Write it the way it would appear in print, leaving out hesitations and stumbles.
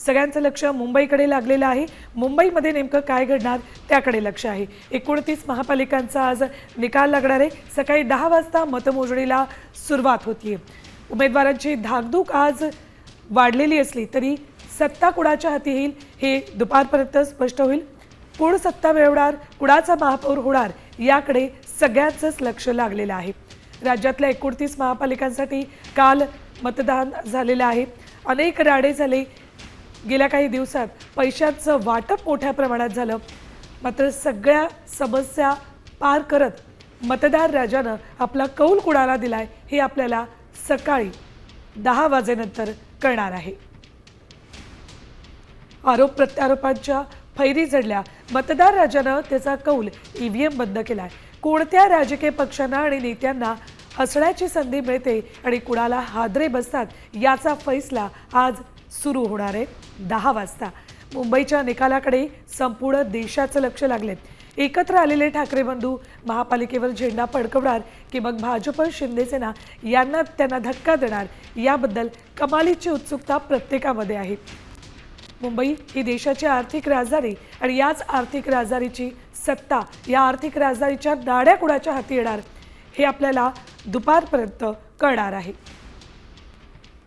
सगळ्यांचं लक्ष मुंबईकडे लागलेलं आहे। मुंबईमध्ये नेमकं काय घडणार त्याकडे लक्ष आहे। 29 महापालिकांचा आज निकाल लागणार आहे। सकाळी 10 वाजता मतमोजणीला सुरुवात होतीये। उमेदवारांची धाकधूक आज वाढलेली असली तरी सत्ता कुणाच्या हाती येईल हे दुपारपर्यंत स्पष्ट होईल। कोण सत्ता मिळवणार, कुणाचा महापौर होणार याकडे सगळ्यांचंच लक्ष लागलेलं आहे। राज्यातल्या 29 महापालिकांसाठी काल मतदान झालेलं आहे। अनेक राडे झाले। गेल्या काही दिवसात पैशांचं वाटप मोठ्या प्रमाणात झालं, मात्र सगळ्या समस्या पार करत मतदार राजानं आपला कौल कुणाला दिलाय हे आपल्याला सकाळी 10 वाजेनंतर कळणार आहे। आरोप प्रत्यारोपांच्या फैरी झडल्या। मतदार राजानं त्याचा कौल ईव्हीएम बंद केलाय। कोणत्या राजकीय पक्षांना आणि नेत्यांना हसण्याची संधी मिळते आणि कुणाला हादरे बसतात याचा फैसला आज सुरू होणार आहे 10 वाजता। मुंबईच्या निकालाकडे संपूर्ण देशाचं लक्ष लागले। एकत्र आलेले ठाकरे बंधू महापालिकेवर झेंडा फडकवणार की मग भाजप शिंदेसेना यांना त्यांना धक्का देणार याबद्दल कमालीची उत्सुकता प्रत्येकामध्ये आहे। मुंबई ही देशाची आर्थिक राजधानी आणि याच आर्थिक राजधानीची सत्ता, या आर्थिक राजधानीच्या नाड्या कुणाच्या हाती येणार हे आपल्याला दुपारपर्यंत कळणार आहे।